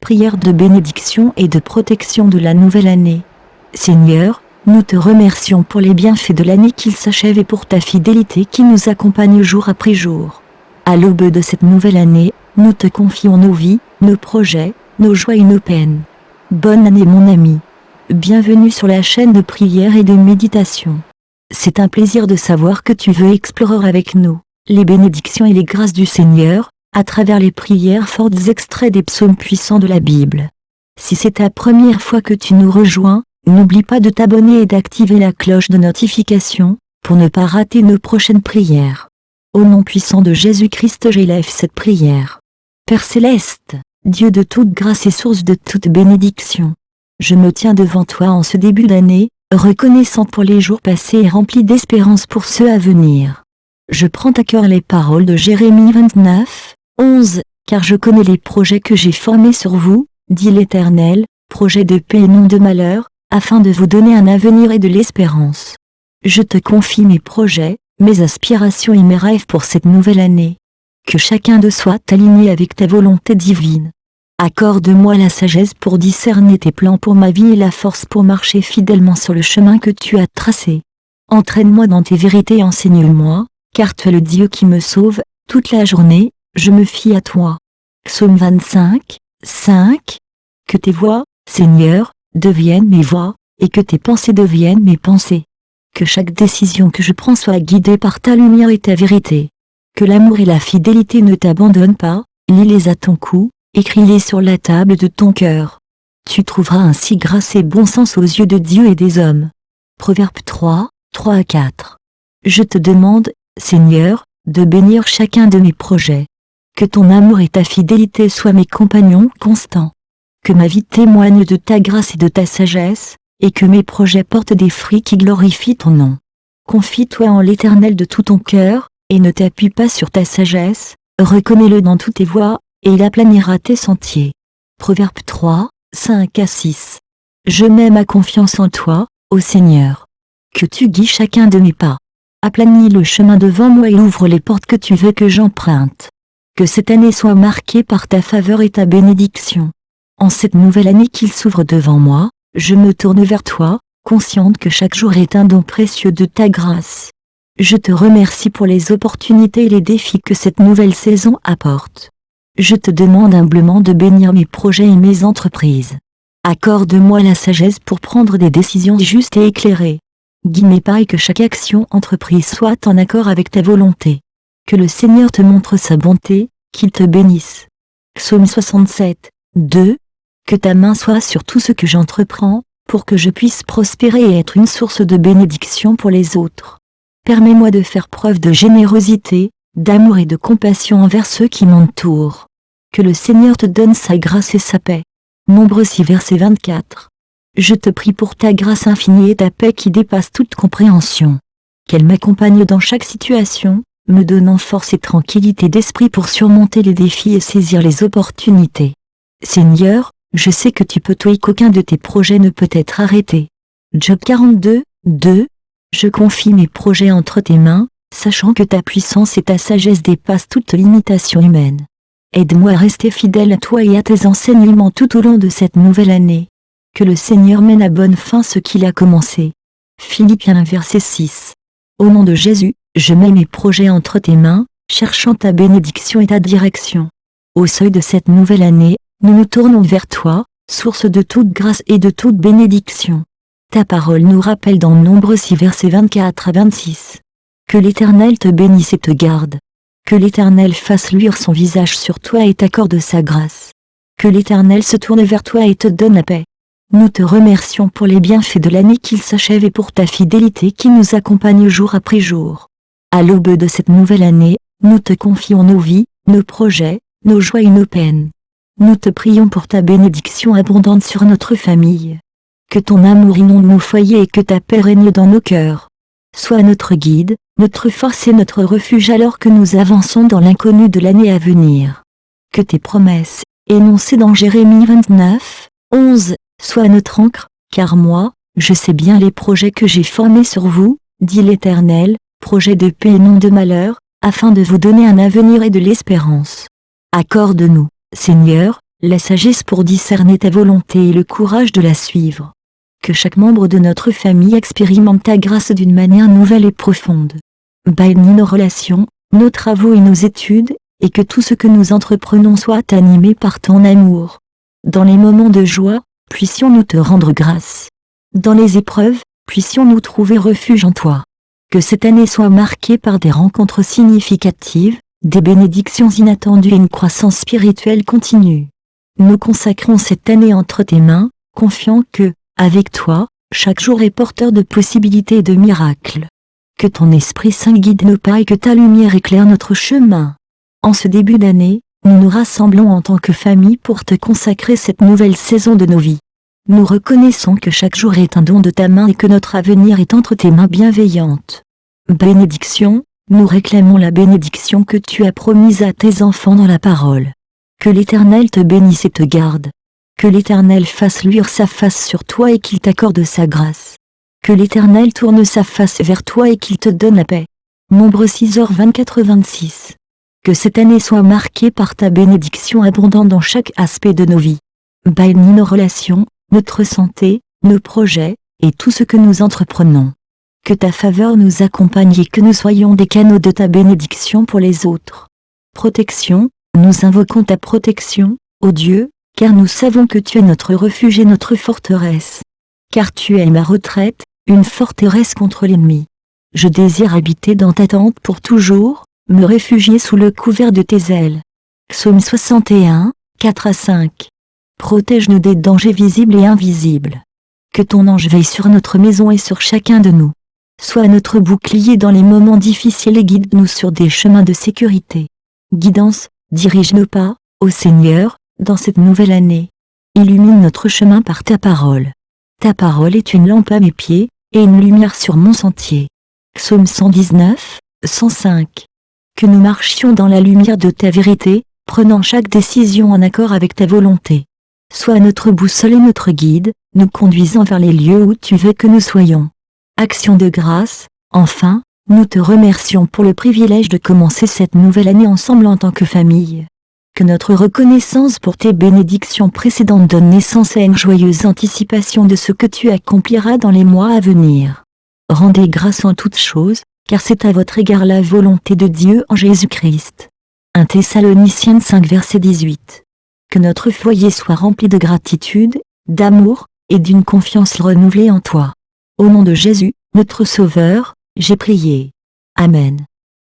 prière de bénédiction et de protection de la nouvelle année. Seigneur, nous te remercions pour les bienfaits de l'année qui s'achève et pour ta fidélité qui nous accompagne jour après jour. À l'aube de cette nouvelle année, nous te confions nos vies, nos projets, nos joies et nos peines. Bonne année mon ami. Bienvenue sur la chaîne de prière et de méditation. C'est un plaisir de savoir que tu veux explorer avec nous les bénédictions et les grâces du Seigneur, à travers les prières fortes extraits des psaumes puissants de la Bible. Si c'est ta première fois que tu nous rejoins, n'oublie pas de t'abonner et d'activer la cloche de notification, pour ne pas rater nos prochaines prières. Au nom puissant de Jésus-Christ j'élève cette prière. Père céleste, Dieu de toute grâce et source de toute bénédiction, je me tiens devant toi en ce début d'année, reconnaissant pour les jours passés et rempli d'espérance pour ceux à venir. Je prends à cœur les paroles de Jérémie 29, 11, car je connais les projets que j'ai formés sur vous, dit l'Éternel, projets de paix et non de malheur, afin de vous donner un avenir et de l'espérance. Je te confie mes projets, mes aspirations et mes rêves pour cette nouvelle année. Que chacun de soit aligné avec ta volonté divine. Accorde-moi la sagesse pour discerner tes plans pour ma vie et la force pour marcher fidèlement sur le chemin que tu as tracé. Entraîne-moi dans tes vérités et enseigne-moi, car tu es le Dieu qui me sauve, toute la journée, je me fie à toi. Psaume 25, 5. Que tes voies, Seigneur, deviennent mes voies, et que tes pensées deviennent mes pensées. Que chaque décision que je prends soit guidée par ta lumière et ta vérité. Que l'amour et la fidélité ne t'abandonnent pas, lis-les à ton cou, écris-les sur la table de ton cœur. Tu trouveras ainsi grâce et bon sens aux yeux de Dieu et des hommes. Proverbe 3, 3 à 4. Je te demande, Seigneur, de bénir chacun de mes projets. Que ton amour et ta fidélité soient mes compagnons constants. Que ma vie témoigne de ta grâce et de ta sagesse, et que mes projets portent des fruits qui glorifient ton nom. Confie-toi en l'Éternel de tout ton cœur, et ne t'appuie pas sur ta sagesse, reconnais-le dans toutes tes voies, et il aplanira tes sentiers. Proverbe 3, 5 à 6. Je mets ma confiance en toi, ô Seigneur. Que tu guides chacun de mes pas. Aplanis le chemin devant moi et ouvre les portes que tu veux que j'emprunte. Que cette année soit marquée par ta faveur et ta bénédiction. En cette nouvelle année qui s'ouvre devant moi, je me tourne vers toi, consciente que chaque jour est un don précieux de ta grâce. Je te remercie pour les opportunités et les défis que cette nouvelle saison apporte. Je te demande humblement de bénir mes projets et mes entreprises. Accorde-moi la sagesse pour prendre des décisions justes et éclairées. Guide mes pas et que chaque action entreprise soit en accord avec ta volonté. Que le Seigneur te montre sa bonté, qu'il te bénisse. Psaume 67, 2. Que ta main soit sur tout ce que j'entreprends, pour que je puisse prospérer et être une source de bénédiction pour les autres. Permets-moi de faire preuve de générosité, d'amour et de compassion envers ceux qui m'entourent. Que le Seigneur te donne sa grâce et sa paix. Nombre 6 verset 24. Je te prie pour ta grâce infinie et ta paix qui dépasse toute compréhension. Qu'elle m'accompagne dans chaque situation, me donnant force et tranquillité d'esprit pour surmonter les défis et saisir les opportunités. Seigneur, je sais que tu peux tout et qu'aucun de tes projets ne peut être arrêté. Job 42, 2. Je confie mes projets entre tes mains, sachant que ta puissance et ta sagesse dépassent toute limitation humaine. Aide-moi à rester fidèle à toi et à tes enseignements tout au long de cette nouvelle année. Que le Seigneur mène à bonne fin ce qu'il a commencé. Philippiens 1 verset 6. Au nom de Jésus, je mets mes projets entre tes mains, cherchant ta bénédiction et ta direction. Au seuil de cette nouvelle année, nous nous tournons vers toi, source de toute grâce et de toute bénédiction. Ta parole nous rappelle dans Nombre 6 versets 24 à 26. Que l'Éternel te bénisse et te garde. Que l'Éternel fasse luire son visage sur toi et t'accorde sa grâce. Que l'Éternel se tourne vers toi et te donne la paix. Nous te remercions pour les bienfaits de l'année qui s'achève et pour ta fidélité qui nous accompagne jour après jour. À l'aube de cette nouvelle année, nous te confions nos vies, nos projets, nos joies et nos peines. Nous te prions pour ta bénédiction abondante sur notre famille. Que ton amour inonde nos foyers et que ta paix règne dans nos cœurs. Sois notre guide, notre force et notre refuge alors que nous avançons dans l'inconnu de l'année à venir. Que tes promesses, énoncées dans Jérémie 29, 11, soient notre encre, car moi, je sais bien les projets que j'ai formés sur vous, dit l'Éternel, projets de paix et non de malheur, afin de vous donner un avenir et de l'espérance. Accorde-nous, Seigneur, la sagesse pour discerner ta volonté et le courage de la suivre. Que chaque membre de notre famille expérimente ta grâce d'une manière nouvelle et profonde. Bénis nos relations, nos travaux et nos études, et que tout ce que nous entreprenons soit animé par ton amour. Dans les moments de joie, puissions-nous te rendre grâce. Dans les épreuves, puissions-nous trouver refuge en toi. Que cette année soit marquée par des rencontres significatives, des bénédictions inattendues et une croissance spirituelle continue. Nous consacrons cette année entre tes mains, confiants que, avec toi, chaque jour est porteur de possibilités et de miracles. Que ton Esprit Saint guide nos pas et que ta lumière éclaire notre chemin. En ce début d'année, nous nous rassemblons en tant que famille pour te consacrer cette nouvelle saison de nos vies. Nous reconnaissons que chaque jour est un don de ta main et que notre avenir est entre tes mains bienveillantes. Bénédiction, nous réclamons la bénédiction que tu as promise à tes enfants dans la parole. Que l'Éternel te bénisse et te garde. Que l'Éternel fasse luire sa face sur toi et qu'il t'accorde sa grâce. Que l'Éternel tourne sa face vers toi et qu'il te donne la paix. Nombre 6h24-26. Que cette année soit marquée par ta bénédiction abondante dans chaque aspect de nos vies. Bénis nos relations, notre santé, nos projets, et tout ce que nous entreprenons. Que ta faveur nous accompagne et que nous soyons des canaux de ta bénédiction pour les autres. Protection, nous invoquons ta protection, ô Dieu, car nous savons que tu es notre refuge et notre forteresse. Car tu es ma retraite, une forteresse contre l'ennemi. Je désire habiter dans ta tente pour toujours, me réfugier sous le couvert de tes ailes. Psaume 61, 4-5. Protège-nous des dangers visibles et invisibles. Que ton ange veille sur notre maison et sur chacun de nous. Sois notre bouclier dans les moments difficiles et guide-nous sur des chemins de sécurité. Guidance, dirige nos pas, ô Seigneur, dans cette nouvelle année. Illumine notre chemin par ta parole. Ta parole est une lampe à mes pieds, et une lumière sur mon sentier. Psaume 119, 105. Que nous marchions dans la lumière de ta vérité, prenant chaque décision en accord avec ta volonté. Sois notre boussole et notre guide, nous conduisant vers les lieux où tu veux que nous soyons. Action de grâce, enfin, nous te remercions pour le privilège de commencer cette nouvelle année ensemble en tant que famille. Que notre reconnaissance pour tes bénédictions précédentes donne naissance à une joyeuse anticipation de ce que tu accompliras dans les mois à venir. Rendez grâce en toutes choses, car c'est à votre égard la volonté de Dieu en Jésus-Christ. 1 Thessaloniciens 5 verset 18. Que notre foyer soit rempli de gratitude, d'amour, et d'une confiance renouvelée en toi. Au nom de Jésus, notre Sauveur, j'ai prié. Amen.